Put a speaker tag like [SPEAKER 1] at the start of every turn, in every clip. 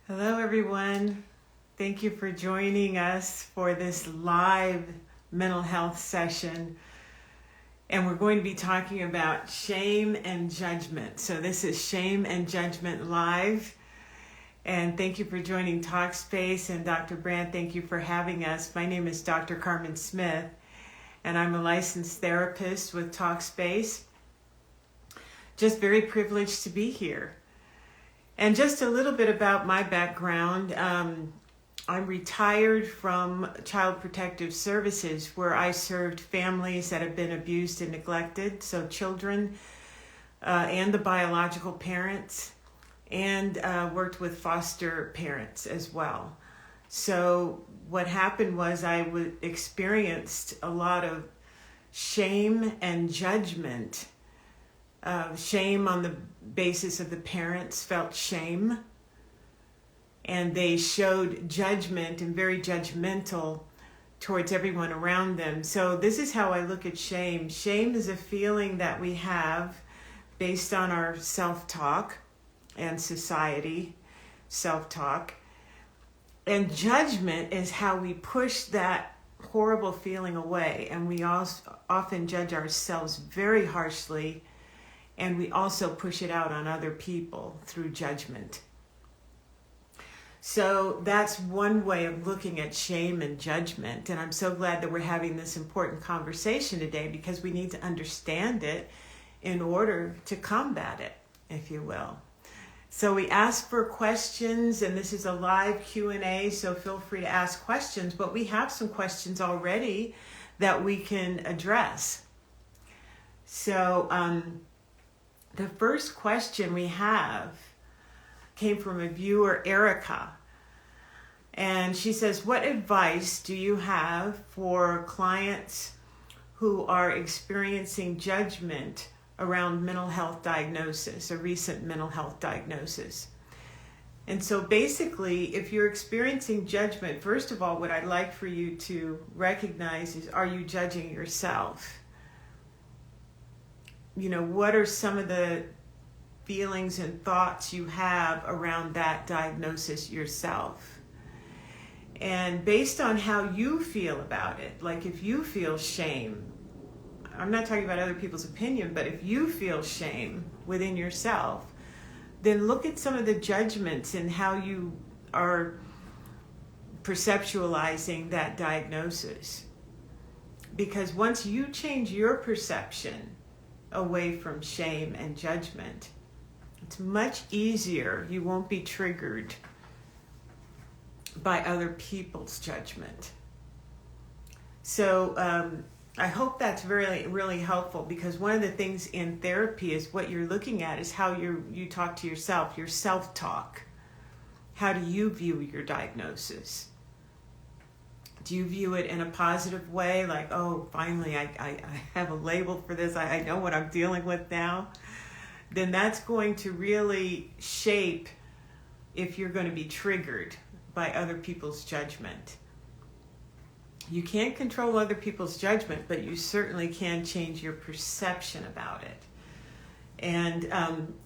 [SPEAKER 1] Hello, everyone. Thank you for joining us for this live mental health session. And we're going to be talking about shame and judgment. So this is Shame and Judgment Live. And thank you for joining Talkspace. And Dr. Brandt, thank you for having us. My name is Dr. Karmen Smith, and I'm a licensed therapist with Talkspace. Just very privileged to be here. And just a little bit about my background. I'm retired from Child Protective Services, where I served families that have been abused and neglected, so children and the biological parents, and worked with foster parents as well. So what happened was I experienced a lot of shame and judgment. Shame on the basis of the parents felt shame, and they showed judgment and very judgmental towards everyone around them. So this is how I look at shame. Shame is a feeling that we have based on our self-talk and society self-talk. And judgment is how we push that horrible feeling away, and we also often judge ourselves very harshly. And we also push it out on other people through judgment. So that's one way of looking at shame and judgment. And I'm so glad that we're having this important conversation today, because we need to understand it in order to combat it, if you will. So we ask for questions, and this is a live Q&A, so feel free to ask questions. But we have some questions already that we can address. So, the first question we have came from a viewer, Erica. And she says, what advice do you have for clients who are experiencing judgment around mental health diagnosis, a recent mental health diagnosis? And so basically, if you're experiencing judgment, first of all, what I'd like for you to recognize is, are you judging yourself? You know, what are some of the feelings and thoughts you have around that diagnosis yourself? And based on how you feel about it, like if you feel shame, I'm not talking about other people's opinion, but if you feel shame within yourself, then look at some of the judgments and how you are perceptualizing that diagnosis. Because once you change your perception away from shame and judgment, it's much easier. You won't be triggered by other people's judgment. So I hope that's really, really helpful, because one of the things in therapy is what you're looking at is how you talk to yourself, your self-talk. How do you view your diagnosis? Do you view it in a positive way? Like, oh, finally, I have a label for this. I know what I'm dealing with now. Then that's going to really shape if you're going to be triggered by other people's judgment. You can't control other people's judgment, but you certainly can change your perception about it. And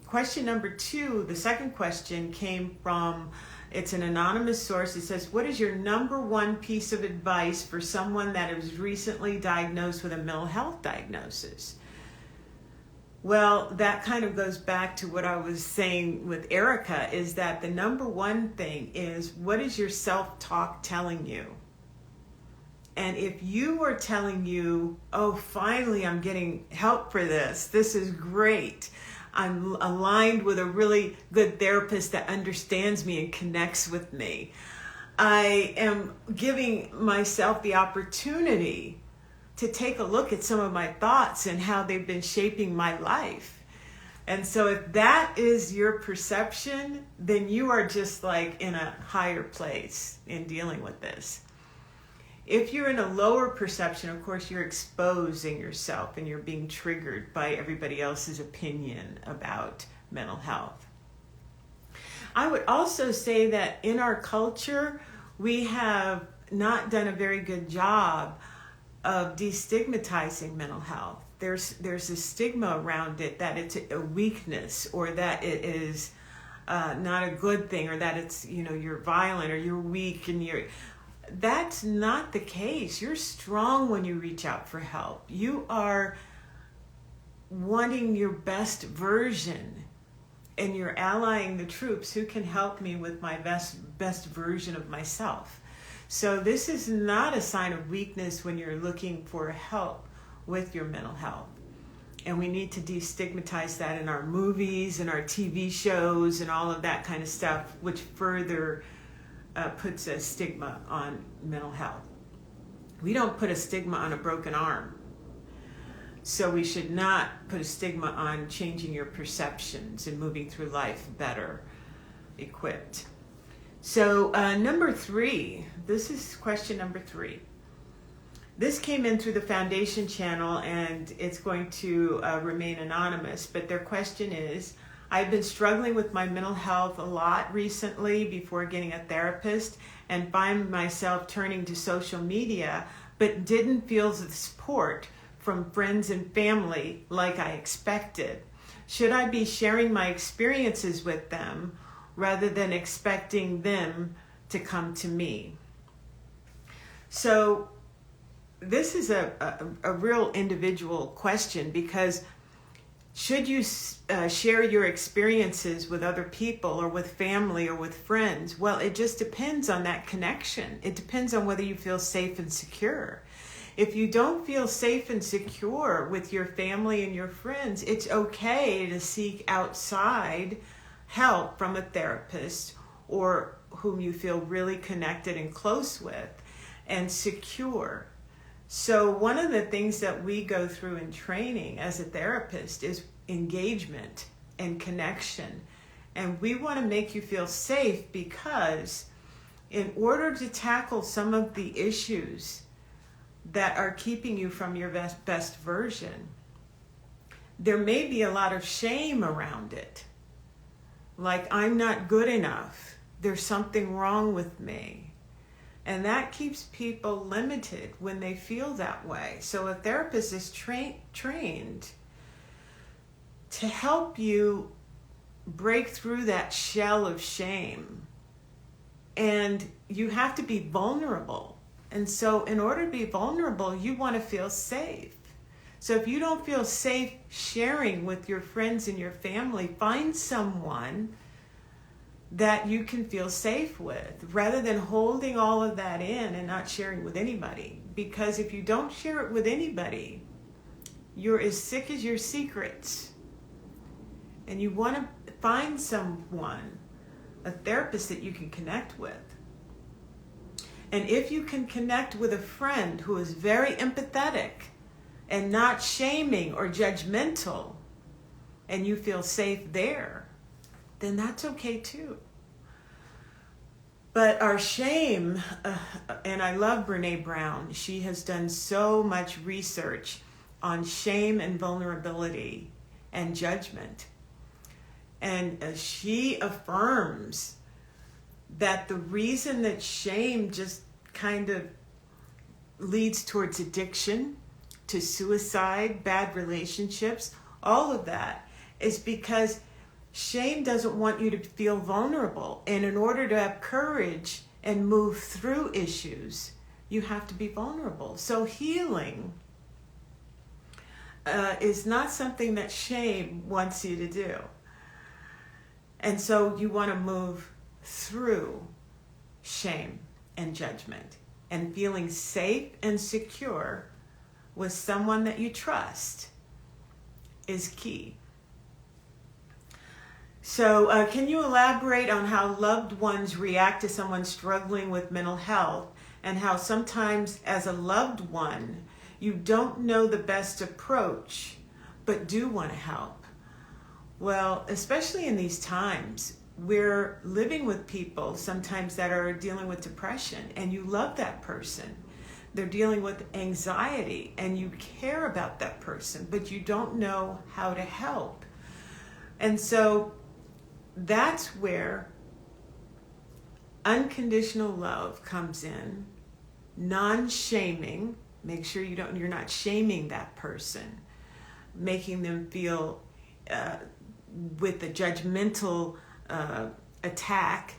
[SPEAKER 1] question number 2, the second question came from, it's an anonymous source. It says, what is your number one piece of advice for someone that was recently diagnosed with a mental health diagnosis? Well, that kind of goes back to what I was saying with Erica, is that the number one thing is, what is your self-talk telling you? And if you are telling you, oh, finally I'm getting help for this, this is great, I'm aligned with a really good therapist that understands me and connects with me, I am giving myself the opportunity to take a look at some of my thoughts and how they've been shaping my life. And so if that is your perception, then you are just like in a higher place in dealing with this. If you're in a lower perception, of course, you're exposing yourself and you're being triggered by everybody else's opinion about mental health. I would also say that in our culture, we have not done a very good job of destigmatizing mental health. There's a stigma around it that it's a weakness, or that it is not a good thing, or that it's, you're violent or you're weak, and that's not the case. You're strong when you reach out for help. You are wanting your best version, and you're allying the troops who can help me with my best version of myself. So this is not a sign of weakness when you're looking for help with your mental health. And we need to destigmatize that in our movies and our TV shows and all of that kind of stuff, which further puts a stigma on mental health. We don't put a stigma on a broken arm. So we should not put a stigma on changing your perceptions and moving through life better equipped. So number 3, this is question number 3. This came in through the foundation channel, and it's going to remain anonymous, but their question is, I've been struggling with my mental health a lot recently before getting a therapist, and find myself turning to social media, but didn't feel the support from friends and family like I expected. Should I be sharing my experiences with them rather than expecting them to come to me? So this is a real individual question, because should you share your experiences with other people or with family or with friends? Well, it just depends on that connection. It depends on whether you feel safe and secure. If you don't feel safe and secure with your family and your friends, it's okay to seek outside help from a therapist or whom you feel really connected and close with and secure. So one of the things that we go through in training as a therapist is engagement and connection. And we want to make you feel safe, because in order to tackle some of the issues that are keeping you from your best version, there may be a lot of shame around it. Like, I'm not good enough. There's something wrong with me. And that keeps people limited when they feel that way. So a therapist is trained to help you break through that shell of shame. And you have to be vulnerable. And so in order to be vulnerable, you want to feel safe. So if you don't feel safe sharing with your friends and your family, find someone that you can feel safe with, rather than holding all of that in and not sharing with anybody. Because if you don't share it with anybody, you're as sick as your secrets. And you want to find someone, a therapist that you can connect with. And if you can connect with a friend who is very empathetic and not shaming or judgmental, and you feel safe there, then that's okay too. But our shame, and I love Brené Brown, she has done so much research on shame and vulnerability and judgment. And she affirms that the reason that shame just kind of leads towards addiction, to suicide, bad relationships, all of that is because shame doesn't want you to feel vulnerable. And in order to have courage and move through issues, you have to be vulnerable. So healing is not something that shame wants you to do. And so you want to move through shame and judgment, and feeling safe and secure with someone that you trust is key. So can you elaborate on how loved ones react to someone struggling with mental health, and how sometimes as a loved one, you don't know the best approach, but do want to help? Well, especially in these times, we're living with people sometimes that are dealing with depression, and you love that person. They're dealing with anxiety, and you care about that person, but you don't know how to help. And so that's where unconditional love comes in. Non-shaming. Make sure you're not shaming that person, making them feel with a judgmental attack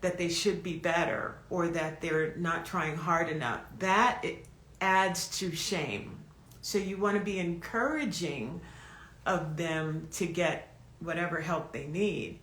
[SPEAKER 1] that they should be better or that they're not trying hard enough. That it adds to shame. So you want to be encouraging of them to get whatever help they need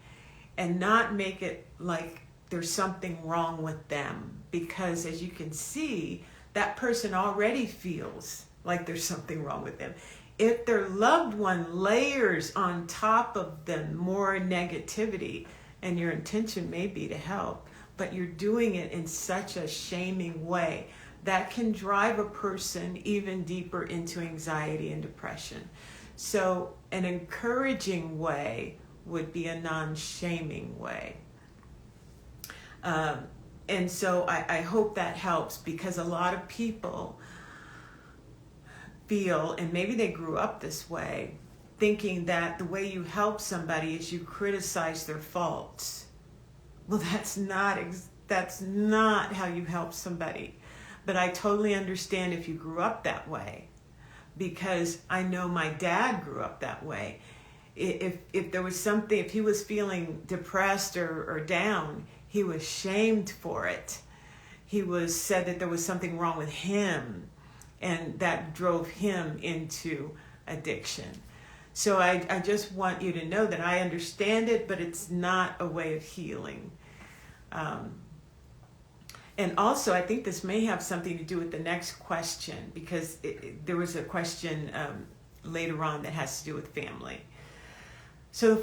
[SPEAKER 1] and not make it like there's something wrong with them, because as you can see, that person already feels like there's something wrong with them. If their loved one layers on top of them more negativity, and your intention may be to help, but you're doing it in such a shaming way, that can drive a person even deeper into anxiety and depression. So an encouraging way would be a non-shaming way. And so I hope that helps, because a lot of people feel, and maybe they grew up this way, thinking that the way you help somebody is you criticize their faults. Well, that's not how you help somebody. But I totally understand if you grew up that way, because I know my dad grew up that way. If there was something, if he was feeling depressed or down, he was shamed for it. He was said that there was something wrong with him, and that drove him into addiction. So I just want you to know that I understand it, but it's not a way of healing. And also, I think this may have something to do with the next question, because there was a question later on that has to do with family. So the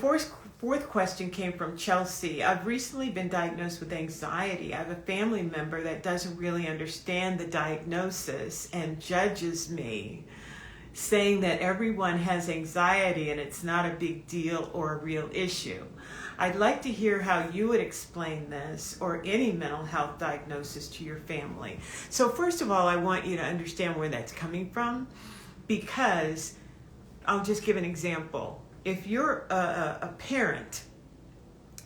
[SPEAKER 1] fourth question came from Chelsea. I've recently been diagnosed with anxiety. I have a family member that doesn't really understand the diagnosis and judges me, saying that everyone has anxiety and it's not a big deal or a real issue. I'd like to hear how you would explain this or any mental health diagnosis to your family. So first of all, I want you to understand where that's coming from, because I'll just give an example. If you're a parent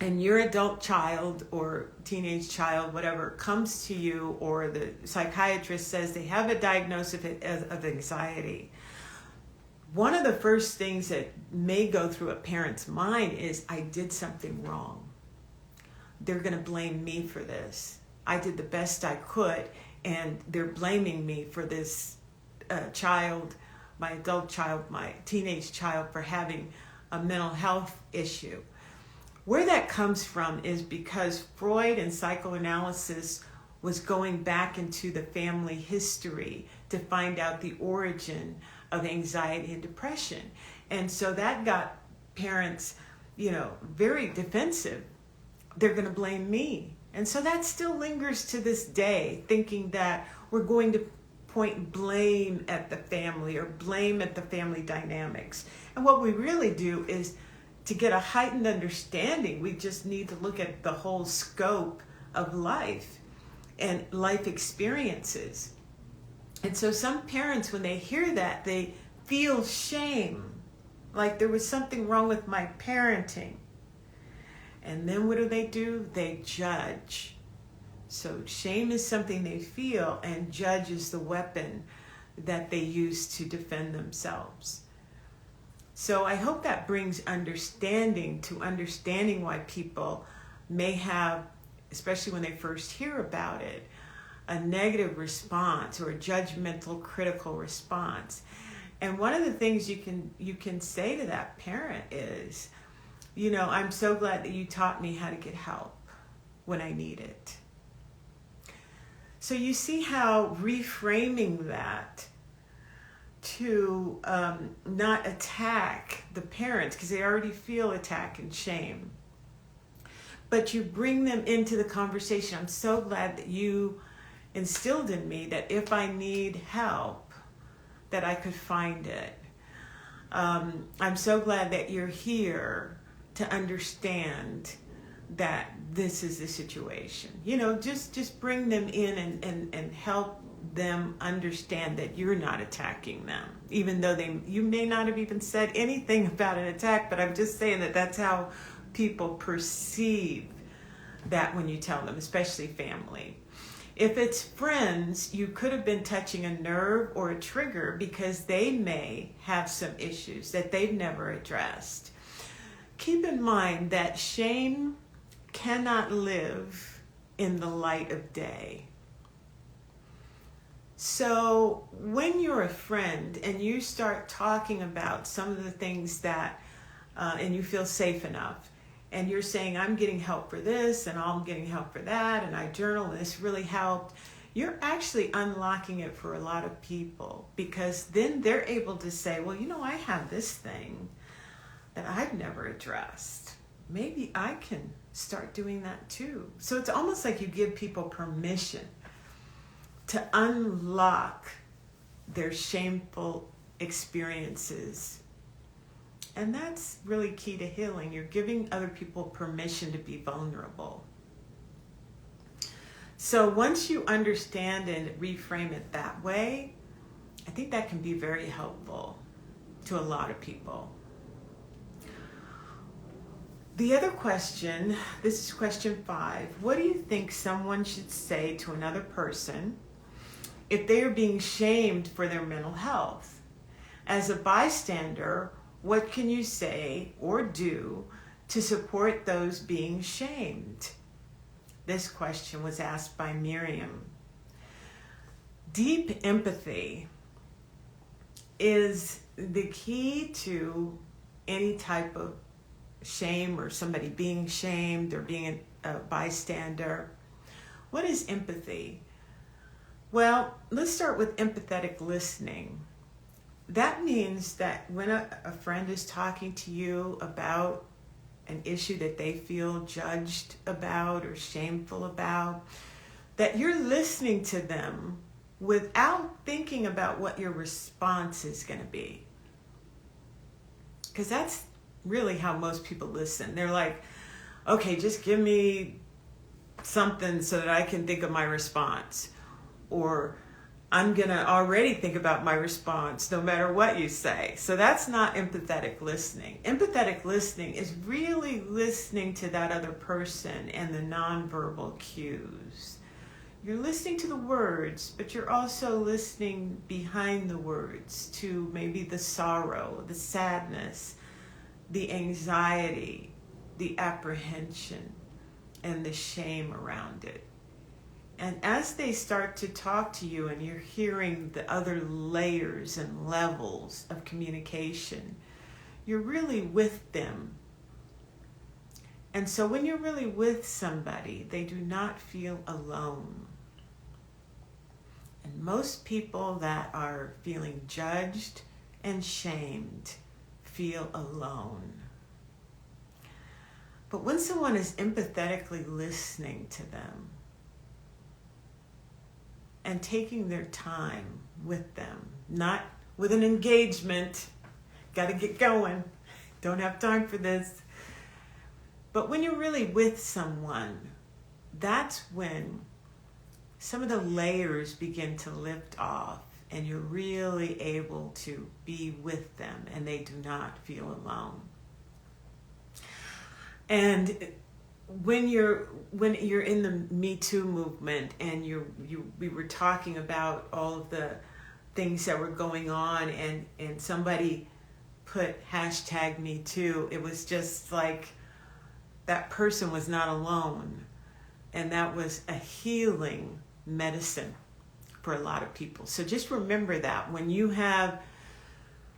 [SPEAKER 1] and your adult child or teenage child, whatever, comes to you, or the psychiatrist says they have a diagnosis of anxiety, one of the first things that may go through a parent's mind is, I did something wrong. They're going to blame me for this. I did the best I could, and they're blaming me for this child, my adult child, my teenage child, for having a mental health issue. Where that comes from is because Freud and psychoanalysis was going back into the family history to find out the origin of anxiety and depression. And so that got parents, very defensive. They're going to blame me. And so that still lingers to this day, thinking that we're going to point blame at the family or blame at the family dynamics. And what we really do is, to get a heightened understanding, we just need to look at the whole scope of life and life experiences. And so some parents, when they hear that, they feel shame, like there was something wrong with my parenting. And then what do? They judge. So shame is something they feel, and judge is the weapon that they use to defend themselves. So I hope that brings understanding why people may have, especially when they first hear about it, a negative response or a judgmental, critical response. And one of the things you can say to that parent is, I'm so glad that you taught me how to get help when I need it. So you see how reframing that to not attack the parents, because they already feel attack and shame, but you bring them into the conversation. I'm so glad that you instilled in me that if I need help, that I could find it. I'm so glad that you're here to understand that this is the situation. Just bring them in and help them understand that you're not attacking them, even though you may not have even said anything about an attack, but I'm just saying that that's how people perceive that when you tell them, especially family. If it's friends, you could have been touching a nerve or a trigger because they may have some issues that they've never addressed. Keep in mind that shame cannot live in the light of day. So when you're a friend and you start talking about some of the things that, and you feel safe enough, and you're saying, I'm getting help for this, and I'm getting help for that, and I journal, and this really helped, you're actually unlocking it for a lot of people, because then they're able to say, well, you know, I have this thing that I've never addressed. Maybe I can start doing that too. So it's almost like you give people permission to unlock their shameful experiences. And that's really key to healing. You're giving other people permission to be vulnerable. So once you understand and reframe it that way, I think that can be very helpful to a lot of people. The other question, this is question 5. What do you think someone should say to another person if they are being shamed for their mental health? As a bystander, what can you say or do to support those being shamed? This question was asked by Miriam. Deep empathy is the key to any type of shame or somebody being shamed or being a bystander. What is empathy? Well, let's start with empathetic listening. That means that when a friend is talking to you about an issue that they feel judged about or shameful about, that you're listening to them without thinking about what your response is going to be. Because that's really how most people listen. They're like, okay, just give me something so that I can think of my response. Or I'm going to already think about my response no matter what you say. So that's not empathetic listening. Empathetic listening is really listening to that other person and the nonverbal cues. You're listening to the words, but you're also listening behind the words to maybe the sorrow, the sadness, the anxiety, the apprehension, and the shame around it. And as they start to talk to you and you're hearing the other layers and levels of communication, you're really with them. And so when you're really with somebody, they do not feel alone. And most people that are feeling judged and shamed feel alone. But when someone is empathetically listening to them and taking their time with them, not with an engagement, got to get going, don't have time for this. But when you're really with someone, that's when some of the layers begin to lift off and you're really able to be with them and they do not feel alone. And when you're in the Me Too movement and we were talking about all of the things that were going on and somebody put hashtag Me Too, it was just like that person was not alone. And that was a healing medicine for a lot of people. So just remember that when you have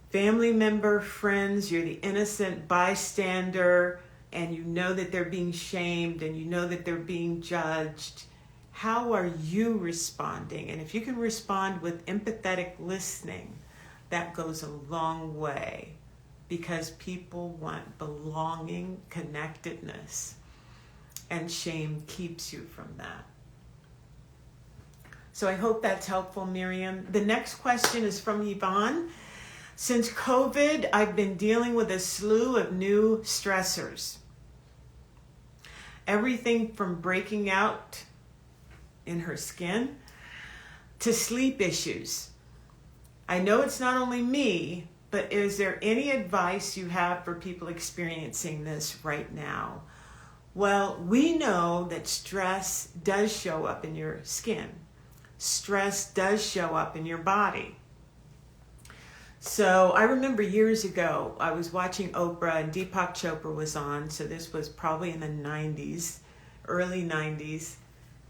[SPEAKER 1] family member, friends, you're the innocent bystander, and you know that they're being shamed and you know that they're being judged, how are you responding? And if you can respond with empathetic listening, that goes a long way, because people want belonging, connectedness, and shame keeps you from that. So I hope that's helpful, Miriam. The next question is from Yvonne. Since COVID, I've been dealing with a slew of new stressors. Everything from breaking out in her skin to sleep issues. I know it's not only me, but is there any advice you have for people experiencing this right now? Well, we know that stress does show up in your skin. Stress does show up in your body. So I remember years ago, I was watching Oprah and Deepak Chopra was on. So this was probably in the 90s. early 90s.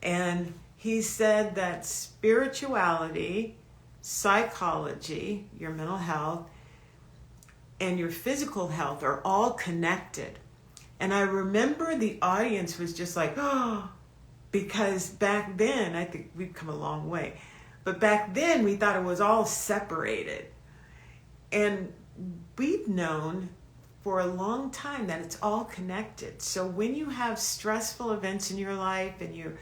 [SPEAKER 1] And he said that spirituality, psychology, your mental health, and your physical health are all connected. And I remember the audience was just like, oh, because back then, I think we've come a long way, but back then we thought it was all separated. And we've known for a long time that it's all connected. So when you have stressful events in your life and you're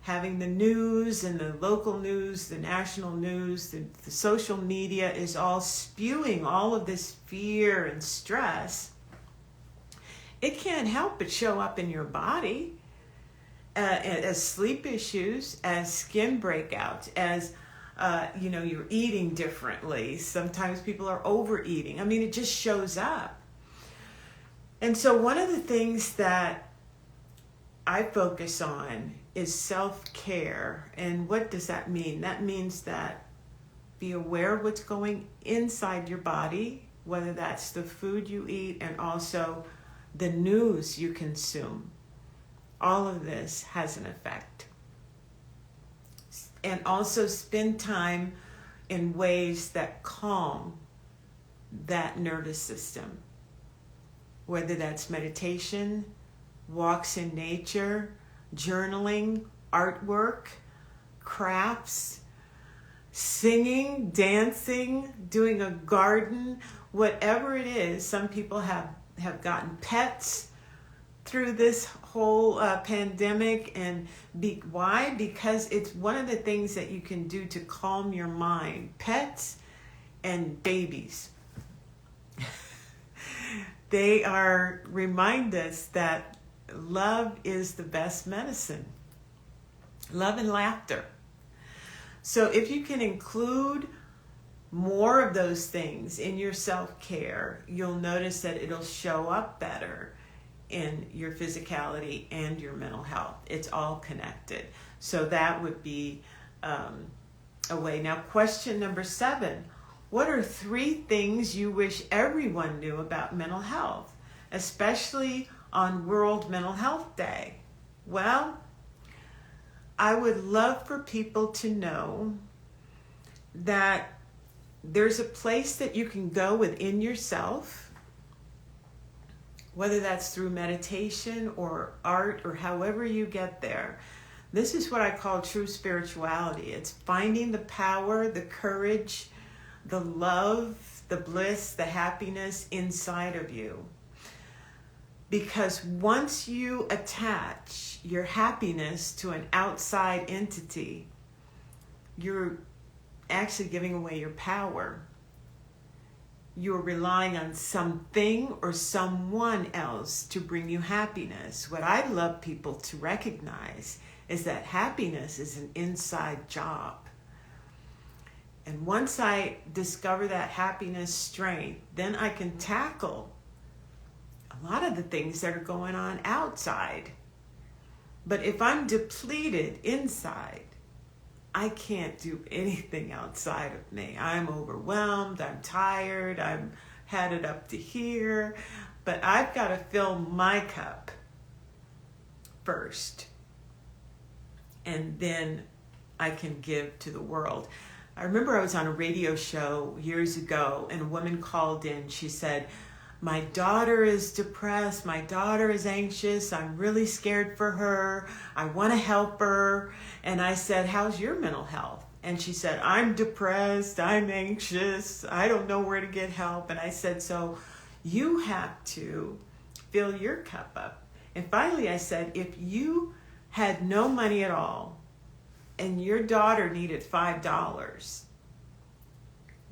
[SPEAKER 1] having the news and the local news, the national news, the social media is all spewing all of this fear and stress, it can't help but show up in your body as sleep issues, as skin breakouts, as you're eating differently. Sometimes people are overeating. I mean, it just shows up. And so one of the things that I focus on is self-care. And what does that mean? That means that be aware of what's going inside your body, whether that's the food you eat and also the news you consume. All of this has an effect. And also spend time in ways that calm that nervous system. Whether that's meditation, walks in nature, journaling, artwork, crafts, singing, dancing, doing a garden, whatever it is. Some people have gotten pets through this whole pandemic. And why? Because it's one of the things that you can do to calm your mind. Pets and babies. They remind us that love is the best medicine. Love and laughter. So if you can include more of those things in your self-care, you'll notice that it'll show up better in your physicality and your mental health. It's all connected. So that would be a way. Now, question number 7. What are 3 things you wish everyone knew about mental health, especially on World Mental Health Day? Well, I would love for people to know that there's a place that you can go within yourself, whether that's through meditation or art or however you get there. This is what I call true spirituality. It's finding the power, the courage, the love, the bliss, the happiness inside of you. Because once you attach your happiness to an outside entity, you're actually giving away your power. You're relying on something or someone else to bring you happiness. What I'd love people to recognize is that happiness is an inside job. And once I discover that happiness strength, then I can tackle a lot of the things that are going on outside. But if I'm depleted inside, I can't do anything outside of me. I'm overwhelmed, I'm tired, I'm had it up to here, but I've got to fill my cup first. And then I can give to the world. I remember I was on a radio show years ago and a woman called in. She said, my daughter is depressed. My daughter is anxious. I'm really scared for her. I want to help her. And I said, how's your mental health? And she said, I'm depressed. I'm anxious. I don't know where to get help. And I said, so you have to fill your cup up. And finally I said, if you had no money at all, and your daughter needed $5,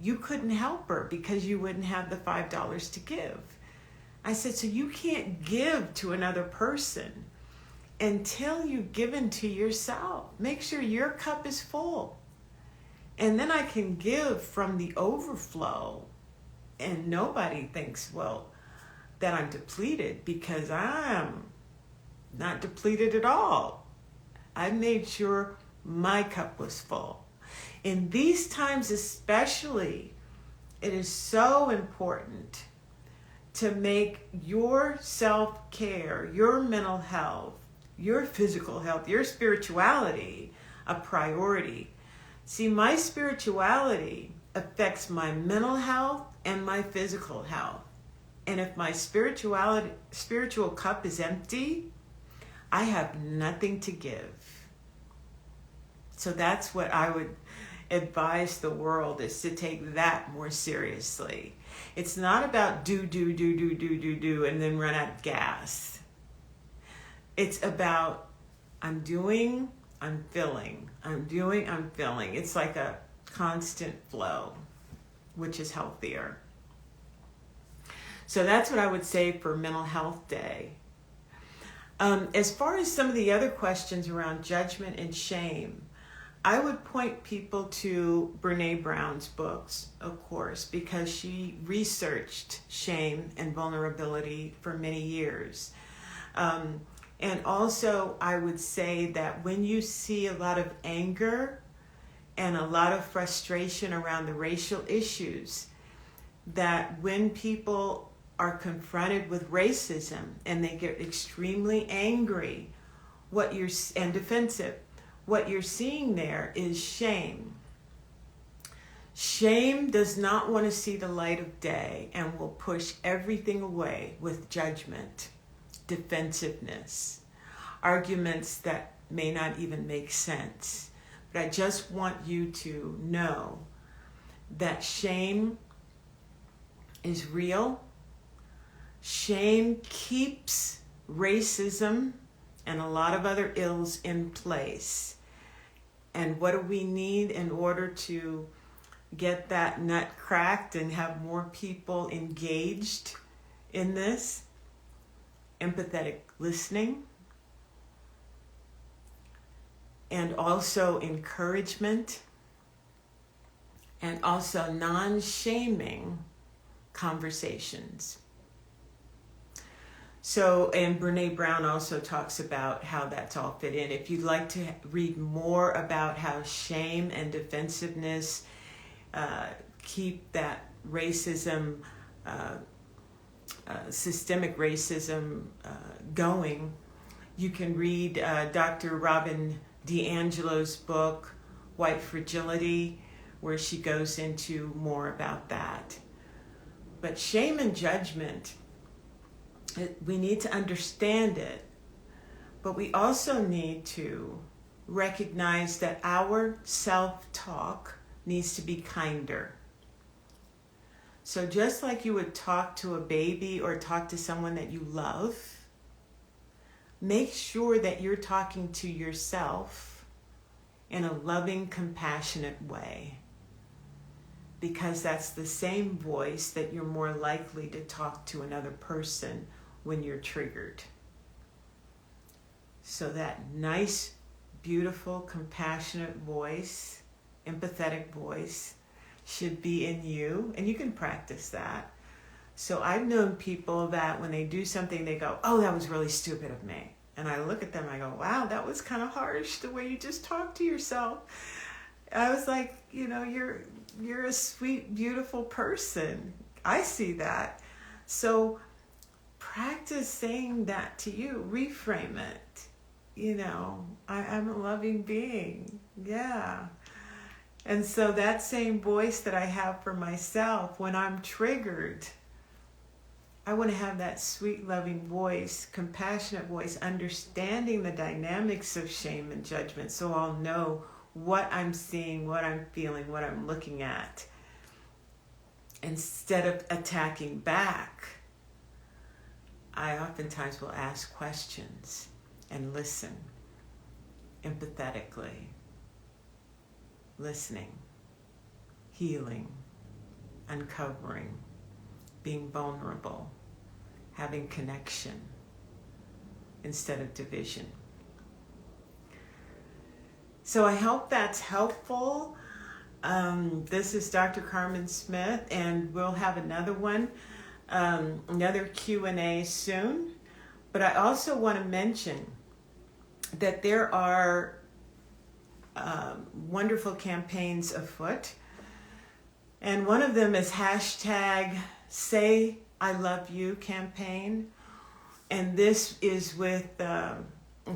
[SPEAKER 1] you couldn't help her because you wouldn't have the $5 to give. I said, so you can't give to another person until you've given to yourself. Make sure your cup is full. And then I can give from the overflow. And nobody thinks, well, that I'm depleted, because I'm not depleted at all. I made sure my cup was full. In these times especially, it is so important to make your self-care, your mental health, your physical health, your spirituality a priority. See, my spirituality affects my mental health and my physical health. And if my spiritual cup is empty, I have nothing to give. So that's what I would advise the world, is to take that more seriously. It's not about do, and then run out of gas. It's about I'm doing, I'm filling. I'm doing, I'm filling. It's like a constant flow, which is healthier. So that's what I would say for Mental Health Day. As far as some of the other questions around judgment and shame, I would point people to Brené Brown's books, of course, because she researched shame and vulnerability for many years. And also, I would say that when you see a lot of anger and a lot of frustration around the racial issues, that when people are confronted with racism and they get extremely angry and defensive, what you're seeing there is shame. Shame does not want to see the light of day and will push everything away with judgment, defensiveness, arguments that may not even make sense. But I just want you to know that shame is real. Shame keeps racism and a lot of other ills in place. And what do we need in order to get that nut cracked and have more people engaged in this? Empathetic listening, and also encouragement, and also non-shaming conversations. So, and Brené Brown also talks about how that's all fit in. If you'd like to read more about how shame and defensiveness keep that racism, systemic racism going, you can read Dr. Robin DiAngelo's book, White Fragility, where she goes into more about that. But shame and judgment, we need to understand it, but we also need to recognize that our self-talk needs to be kinder. So just like you would talk to a baby or talk to someone that you love, make sure that you're talking to yourself in a loving, compassionate way, because that's the same voice that you're more likely to talk to another person when you're triggered. So that nice, beautiful, compassionate voice, empathetic voice, should be in you, and you can practice that. So I've known people that when they do something, they go, oh, that was really stupid of me. And I look at them, I go, wow, that was kind of harsh, the way you just talked to yourself. I was like, you're a sweet, beautiful person. I see that. So practice saying that to you. Reframe it. I'm a loving being. Yeah. And so that same voice that I have for myself, when I'm triggered, I want to have that sweet, loving voice, compassionate voice, understanding the dynamics of shame and judgment, so I'll know what I'm seeing, what I'm feeling, what I'm looking at. Instead of attacking back, I oftentimes will ask questions and listen empathetically. Listening, healing, uncovering, being vulnerable, having connection instead of division. So I hope that's helpful. This is Dr. Karmen Smith, and we'll have another one, another Q&A soon. But I also want to mention that there are wonderful campaigns afoot. And one of them is hashtag Say I Love You campaign. And this is with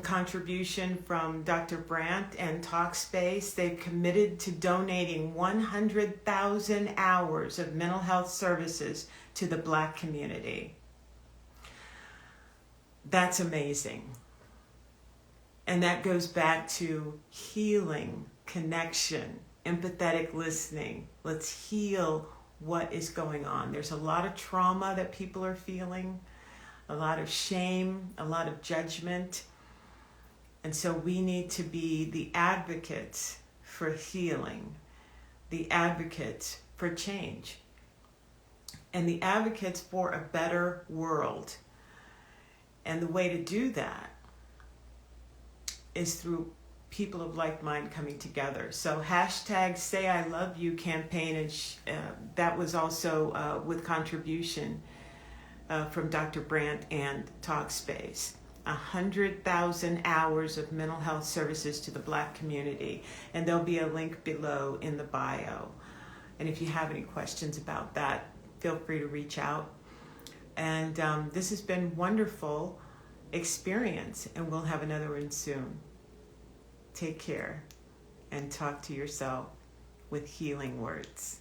[SPEAKER 1] contribution from Dr. Brandt and Talkspace. They've committed to donating 100,000 hours of mental health services to the Black community. That's amazing. And that goes back to healing, connection, empathetic listening. Let's heal what is going on. There's a lot of trauma that people are feeling, a lot of shame, a lot of judgment. And so we need to be the advocates for healing, the advocates for change, and the advocates for a better world. And the way to do that is through people of like mind coming together. So hashtag Say I Love You campaign, and that was also with contribution from Dr. Brandt and Talkspace. 100,000 hours of mental health services to the Black community. And there'll be a link below in the bio. And if you have any questions about that, feel free to reach out. And this has been wonderful experience, and we'll have another one soon. Take care and talk to yourself with healing words.